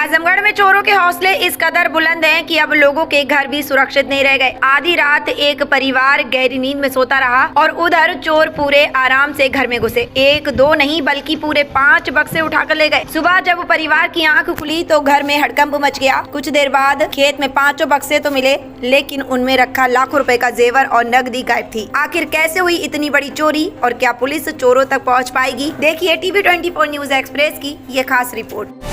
आजमगढ़ में चोरों के हौसले इस कदर बुलंद हैं कि अब लोगों के घर भी सुरक्षित नहीं रह गए। आधी रात एक परिवार गहरी नींद में सोता रहा और उधर चोर पूरे आराम से घर में घुसे। एक दो नहीं बल्कि पूरे 5 बक्से उठाकर ले गए। सुबह जब परिवार की आंख खुली तो घर में हड़कंप मच गया। कुछ देर बाद खेत में 5 बक्से तो मिले, लेकिन उनमें रखा लाखों रुपए का जेवर और नकदी गायब थी। आखिर कैसे हुई इतनी बड़ी चोरी और क्या पुलिस चोरों तक पहुँच पाएगी? देखिए टीवी 24 न्यूज एक्सप्रेस की ये खास रिपोर्ट।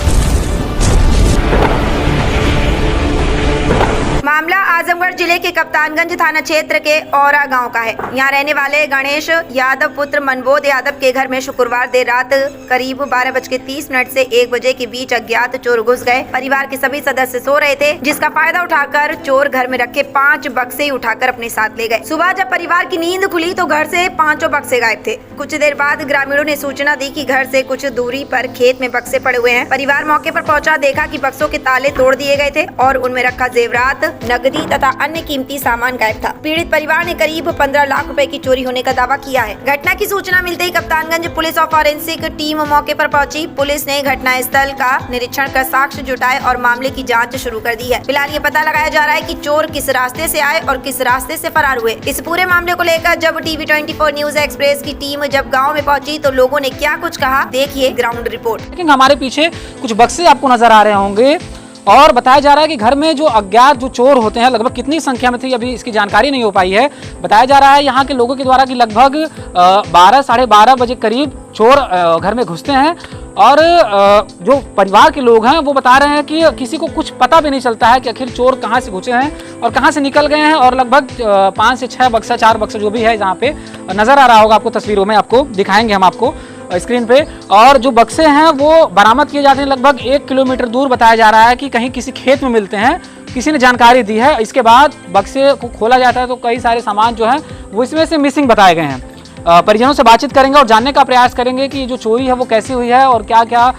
मामला आजमगढ़ जिले के कप्तानगंज थाना क्षेत्र के औरा गांव का है। यहाँ रहने वाले गणेश यादव पुत्र मनबोध यादव के घर में शुक्रवार देर रात करीब 12:30 से 1 बजे के बीच अज्ञात चोर घुस गए। परिवार के सभी सदस्य सो रहे थे, जिसका फायदा उठाकर चोर घर में रखे 5 बक्से ही उठाकर अपने साथ ले गए। सुबह जब परिवार की नींद खुली तो घर से 5 बक्से गायब थे। कुछ देर बाद ग्रामीणों ने सूचना दी कि घर से कुछ दूरी पर खेत में बक्से पड़े हुए हैं। परिवार मौके पर पहुंचा, देखा कि बक्सों के ताले तोड़ दिए गए थे और उनमें रखा जेवरात, नकदी तथा अन्य कीमती सामान गायब था। पीड़ित परिवार ने करीब 15 लाख रुपए की चोरी होने का दावा किया है। घटना की सूचना मिलते ही कप्तानगंज पुलिस और फॉरेंसिक टीम मौके पर पहुंची। पुलिस ने घटना स्थल का निरीक्षण कर साक्ष्य जुटाए और मामले की जांच शुरू कर दी है। फिलहाल ये पता लगाया जा रहा है कि चोर किस रास्ते से आए और किस रास्ते से फरार हुए। इस पूरे मामले को लेकर जब टीवी 24 न्यूज एक्सप्रेस की टीम जब गाँव में पहुंची तो लोगों ने क्या कुछ कहा, देखिए ग्राउंड रिपोर्ट। हमारे पीछे कुछ बक्से आपको नजर आ रहे होंगे और बताया जा रहा है कि घर में जो अज्ञात जो चोर होते हैं लगभग कितनी संख्या में थे अभी इसकी जानकारी नहीं हो पाई है। बताया जा रहा है यहाँ के लोगों के द्वारा कि लगभग 12 साढ़े 12 बजे करीब चोर घर में घुसते हैं और जो परिवार के लोग हैं वो बता रहे हैं कि किसी को कुछ पता भी नहीं चलता है कि आखिर चोर कहाँ से घुसे हैं और कहाँ से निकल गए हैं। और लगभग 5 से 6 बक्सा 4 बक्सा जो भी है यहाँ पे नजर आ रहा होगा आपको, तस्वीरों में आपको दिखाएंगे हम आपको स्क्रीन पे। और जो बक्से हैं वो बरामद किए जाते हैं लगभग 1 किलोमीटर दूर। बताया जा रहा है कि कहीं किसी खेत में मिलते हैं, किसी ने जानकारी दी है। इसके बाद बक्से को खोला जाता है तो कई सारे सामान जो हैं वो इसमें से मिसिंग बताए गए हैं। परिजनों से बातचीत करेंगे और जानने का प्रयास करेंगे कि जो चोरी है वो कैसी हुई है और क्या क्या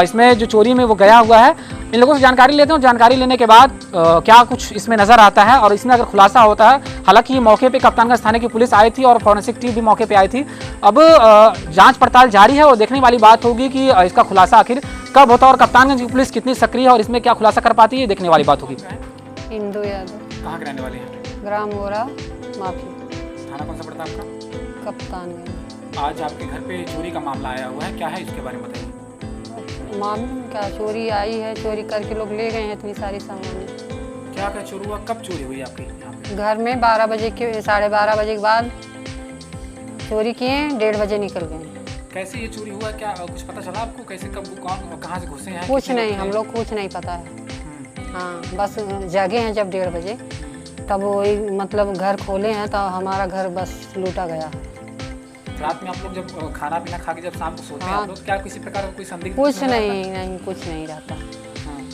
इसमें जो चोरी में वो गया हुआ है। इन लोगों से जानकारी लेते हैं और जानकारी लेने के बाद क्या कुछ इसमें नजर आता है और इसमें अगर खुलासा होता है। हालांकि मौके पे कप्तानगंज थाने की पुलिस आई थी और फॉरेंसिक टीम भी मौके पे आई थी। अब जांच पड़ताल जारी है और देखने वाली बात होगी कि इसका खुलासा आखिर कब होता है और कप्तानगंज की पुलिस कितनी सक्रिय है और इसमें क्या खुलासा कर पाती है, देखने वाली बात होगी। इंदु यादव। कहाँ के रहने वाले हैं? ग्राम ओरा माफी। थाना कौन सा पड़ता है आपका? कप्तानगंज। आज आपके घर पे चोरी का मामला आया हुआ है, क्या है इसके बारे में बताइए। मामले में क्या चोरी आई है, चोरी करके लोग ले गए हैं इतनी सारी सामान। क्या क्या चोरी हुआ, कब चोरी हुई आपके यहाँ पे? घर में 12 बजे के 12:30 बजे के बाद चोरी किए, 1:30 बजे निकल गए। कैसे ये चोरी हुआ, क्या कुछ पता चला आपको? कैसे, कब, कौन, कहाँ से घुसे हैं? कुछ नहीं, हम लोग कुछ नहीं पता है। हाँ, बस जागे हैं जब 1:30 बजे, तब वही मतलब घर खोले हैं तो हमारा घर बस लूटा गया। रात में आप लोग जब खाना पीना खा के जब शाम को सोते हैं आप लोग, क्या किसी प्रकार का कोई संदिग्ध? कुछ नहीं, कुछ नहीं रहता।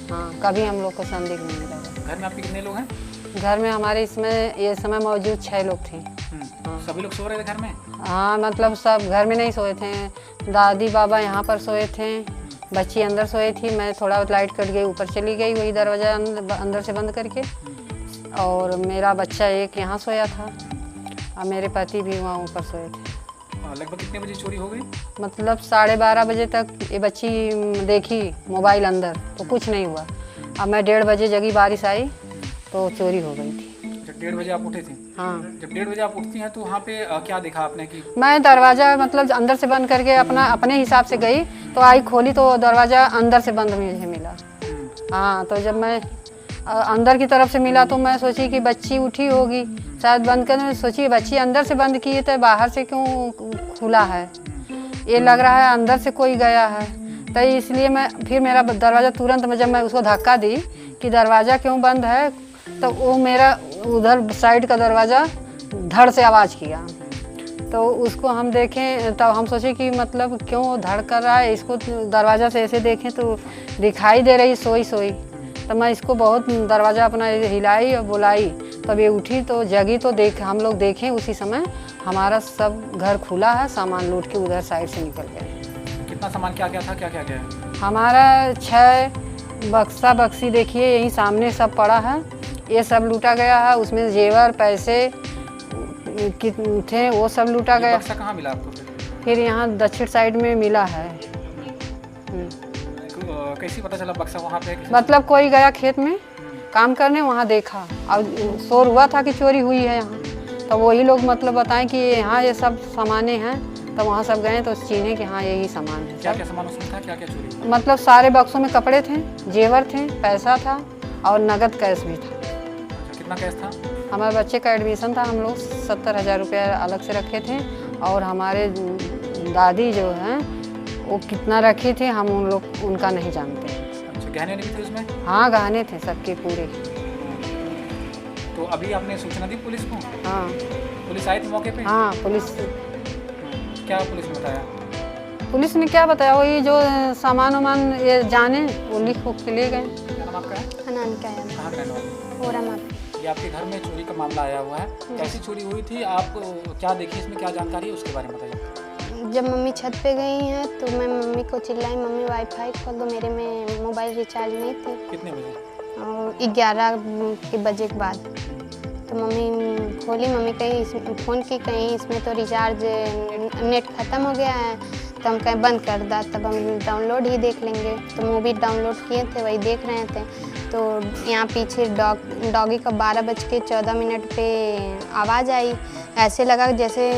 हाँ, कभी हम लोग को संदिग्ध नहीं रहता। घर में आपके कितने लोग हैं? घर में हमारे इसमें ये समय मौजूद 6 लोग थे। हाँ। सभी लोग सो रहे थे घर में? हाँ, मतलब सब घर में नहीं सोए थे। दादी बाबा यहाँ पर सोए थे, बच्ची अंदर सोई थी। मैं थोड़ा लाइट कट गई, ऊपर चली गई वही दरवाज़ा अंदर से बंद करके। और मेरा बच्चा एक यहाँ सोया था और मेरे पति भी वहाँ ऊपर सोए थे। लगभग कितने बजे चोरी हो गई? मतलब 12:30 बजे तक ये बच्ची देखी मोबाइल अंदर तो कुछ नहीं हुआ। अब मैं 1:30 बजे जगी, बारिश आई तो चोरी हो गई थी। जब 1:30 बजे आप उठे थे? हाँ। जब 1:30 बजे आप उठती हैं तो वहाँ पे क्या देखा आपने? कि मैं दरवाज़ा मतलब अंदर से बंद करके अपने हिसाब से गई तो आई, खोली तो दरवाज़ा अंदर से बंद मुझे मिला। हाँ, तो जब मैं अंदर की तरफ से मिला तो मैं सोची कि बच्ची उठी होगी शायद, बंद करने सोची बच्ची अंदर से बंद की तो बाहर से क्यों खुला है, ये लग रहा है अंदर से कोई गया है। तो इसलिए मैं फिर मेरा दरवाज़ा तुरंत में जब मैं उसको धक्का दी कि दरवाज़ा क्यों बंद है तो वो मेरा उधर साइड का दरवाज़ा धड़ से आवाज़ किया। तो उसको हम देखें तब हम सोचे कि मतलब क्यों धड़ कर रहा है, इसको दरवाज़ा से ऐसे देखें तो दिखाई दे रही सोई। तो मैं इसको बहुत दरवाज़ा अपना हिलाई और बुलाई, तब ये उठी तो जगी तो हम लोग देखें उसी समय हमारा सब घर खुला है, सामान लूट के उधर साइड से निकल गए। कितना सामान, क्या क्या था, क्या क्या गया? हमारा 6 बक्सी देखिए यहीं सामने सब पड़ा है, ये सब लूटा गया है। उसमें जेवर पैसे थे वो सब लूटा गया। बक्सा कहाँ मिला आपको? फिर यहाँ दक्षिण साइड में मिला है। कैसे पता चला बक्सा वहाँ पे है? मतलब कोई गया खेत में काम करने, वहाँ देखा और शोर हुआ था कि चोरी हुई है यहाँ, तो वही लोग मतलब बताएं कि यहाँ ये सब सामानें हैं, तो वहाँ सब गए तो चीने कि हाँ यही सामान है। क्या क्या सामान उसमें था, क्या क्या चोरी? मतलब सारे बक्सों में कपड़े थे, जेवर थे, पैसा था और नगद कैश भी था। अच्छा, कितना कैश था? हमारे बच्चे का एडमिशन था, हम लोग 70,000 रुपया अलग से रखे थे, और हमारे दादी जो हैं वो कितना रखी थी हम उन लोग उनका नहीं जानते। अच्छा, गहने नहीं थे उसमें? हाँ गहने थे सबके पूरे। तो अभी आपने सूचना दी पुलिस को? हाँ पुलिस आई थी मौके पे? हाँ पुलिस क्या पुलिस ने बताया? पुलिस ने क्या बताया, वही जो सामान वामान ये जाने वो लिख उख के ले गए। क्या नाम आपका है? अनामिका यादव, कहाँ का रहने वाले? ओरामार। ये आपके घर में चोरी का मामला आया हुआ है, कैसी चोरी हुई थी, आप क्या देखी, इसमें क्या जानकारी है उसके बारे में बताइए। जब मम्मी छत पे गई हैं तो मैं मम्मी को चिल्लाई, मम्मी वाईफाई खोल दो, मेरे में मोबाइल रिचार्ज नहीं थी। कितने बजे? और 11 के बजे के बाद तो मम्मी खोली, मम्मी कहीं फ़ोन की, कहीं इसमें तो रिचार्ज नेट ख़त्म हो गया है, तो हम कहीं बंद कर दा, तब हम डाउनलोड ही देख लेंगे। तो मूवी डाउनलोड किए थे, वही देख रहे थे, तो यहाँ पीछे डॉगी का 12:14 पे आवाज़ आई। ऐसे लगा जैसे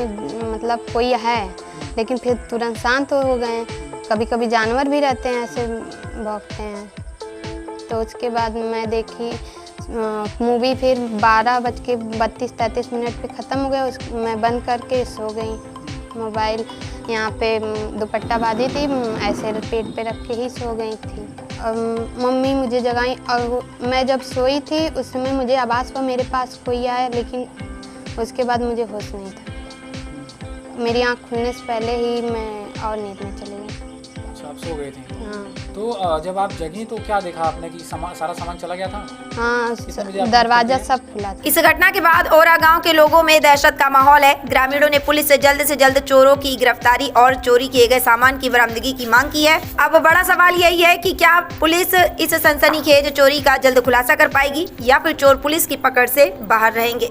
मतलब कोई है, लेकिन फिर तुरंत शांत हो गए। कभी कभी जानवर भी रहते हैं ऐसे भौंकते हैं। तो उसके बाद मैं देखी मूवी, फिर 12:32-33 पे ख़त्म हो गया। मैं बंद करके सो गई। मोबाइल यहाँ पे दुपट्टा बांधी थी, ऐसे पेट पे रख के ही सो गई थी। और मम्मी मुझे जगाई, और मैं जब सोई थी उस समय मुझे आवाज़ हुआ मेरे पास कोई आया, लेकिन उसके बाद मुझे होश नहीं था। मेरी आँख खुलने से पहले ही मैं और नींद में चली गई। अच्छा, आप सो गए थे? हाँ तो जब आप जगी तो क्या देखा आपने कि सारा सामान चला गया था? हाँ, कितने बजे आपने दरवाज़ा खोला? सब खुला था। इस घटना के बाद ओरा गांव के लोगों में दहशत का माहौल है। ग्रामीणों ने पुलिस से जल्द चोरों की गिरफ्तारी और चोरी किए गए सामान की बरामदगी की मांग की है। अब बड़ा सवाल यही है कि क्या पुलिस इस सनसनीखेज चोरी का जल्द खुलासा कर पाएगी या फिर चोर पुलिस की पकड़ से बाहर रहेंगे।